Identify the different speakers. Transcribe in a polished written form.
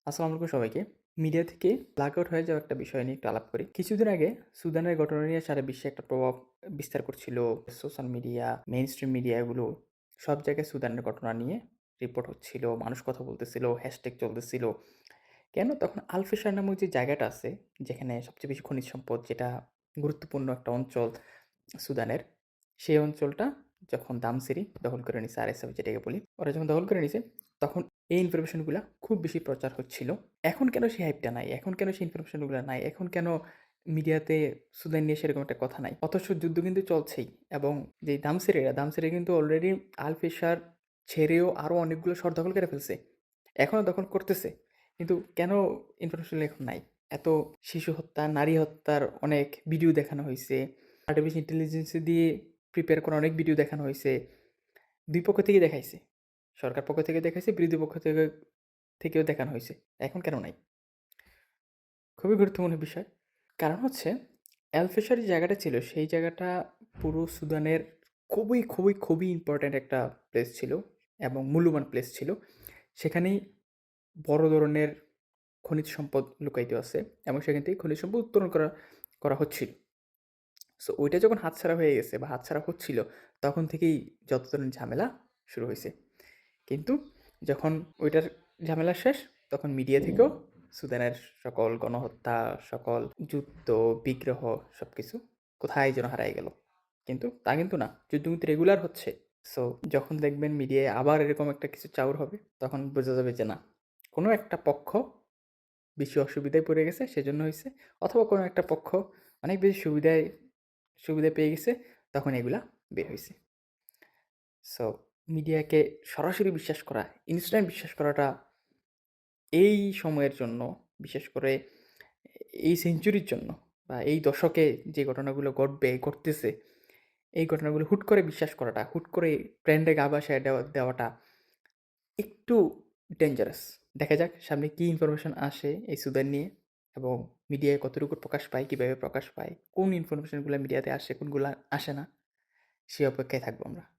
Speaker 1: আসসালামু আলাইকুম সবাইকে। মিডিয়া থেকে ব্ল্যাক আউট হয়ে যাওয়া একটা বিষয় নিয়ে একটু আলাপ করি। কিছুদিন আগে সুদানের ঘটনা নিয়ে সারা বিশ্বে একটা প্রভাব বিস্তার করছিল। সোশ্যাল মিডিয়া, মেইনস্ট্রিম মিডিয়া এগুলো সব জায়গায় সুদানের ঘটনা নিয়ে রিপোর্ট হচ্ছিল। মানুষ কথা বলতেছিল, হ্যাশট্যাগ চলতেছিল। কেন? তখন আল-ফাশার নামক যে জায়গাটা আছে, যেখানে সবচেয়ে বেশি খনিজ সম্পদ, যেটা গুরুত্বপূর্ণ একটা অঞ্চল সুদানের, সেই অঞ্চলটা যখন দামসিরি দখল করে নিছে আরএসএফ যেটাকে বলি। ওরা যখন দখল করে নিছে, তখন এই ইনফরমেশনগুলা খুব বেশি প্রচার হচ্ছিল। এখন কেন সেই হাইপটা নাই? এখন কেন সেই ইনফরমেশনগুলা নাই? এখন কেন মিডিয়াতে সুদান নিয়ে সেরকম একটা কথা নাই? অথচ যুদ্ধ কিন্তু চলছেই এবং যে দামসিরি কিন্তু অলরেডি আল-ফাশার ছেড়েও আরও অনেকগুলো শহর দখল করে ফেলছে। এখনও দখল করতেছে। কিন্তু কেন ইনফরমেশন এখন নাই? এত শিশু হত্যা, নারী হত্যার অনেক ভিডিও দেখানো হইছে। আর্টিফিশিয়াল ইন্টেলিজেন্স দিয়ে প্রিপেয়ার করা অনেক ভিডিও দেখানো হইছে। ২ পক্ষ থেকেই দেখাইছে। সরকার পক্ষ থেকে দেখাইছে, বিরোধী পক্ষ থেকেও দেখানো হইছে। এখন কেন নাই? খুবই গুরুত্বপূর্ণ বিষয়। কারণ হচ্ছে এল-ফাশার যে জায়গাটা ছিল, সেই জায়গাটা পুরো সুদানের খুবই ইম্পোর্ট্যান্ট একটা প্লেস ছিল এবং মূল্যবান প্লেস ছিল। সেখানেই বড় ধরনের খনিজ সম্পদ লুকায়িত আছে এবং সেখান থেকে খনিজ সম্পদ উত্তোলন করা হচ্ছিল। সো ওইটা যখন হাতছাড়া হয়ে গেছে বা হাতছাড়া হচ্ছিল, তখন থেকেই যত ধরনের ঝামেলা শুরু হইছে। কিন্তু যখন ওইটার ঝামেলা শেষ, তখন মিডিয়া থেকেও সুদানের সকল গণহত্যা, সকল যুদ্ধ, বিগ্রহ সবকিছু কোথায় যেন হারায় গেল। কিন্তু তা কিন্তু না। যুদ্ধ কিন্তু রেগুলার হচ্ছে। সো যখন দেখবেন মিডিয়ায় আবার এরকম একটা কিছু চাউর হবে, তখন বোঝা যাবে যে না, কোনো একটা পক্ষ বেশি অসুবিধায় পড়ে গেছে সেজন্য হইছে, অথবা কোনো একটা পক্ষ অনেক বেশি সুবিধা পেয়ে গেছে, তখন এগুলা বের হইছে। সো মিডিয়াকে সরাসরি বিশ্বাস করা, ইনস্ট্যান্ট বিশ্বাস করাটা এই সময়ের জন্য, বিশেষ করে এই সেঞ্চুরির জন্য বা এই দশকে যে ঘটনাগুলো ঘটতেছে, এই ঘটনাগুলো হুট করে বিশ্বাস করাটা, হুট করে ট্রেন্ডে গা ভাসায় দেওয়াটা একটু ডেঞ্জারাস। দেখা যাক সামনে কী ইনফরমেশন আসে এই সুদান নিয়ে এবং মিডিয়ায় কতটুকু প্রকাশ পায়, কীভাবে প্রকাশ পায়, কোন ইনফরমেশনগুলো মিডিয়াতে আসে, কোনগুলা আসে না, সে অপেক্ষায় থাকবো আমরা।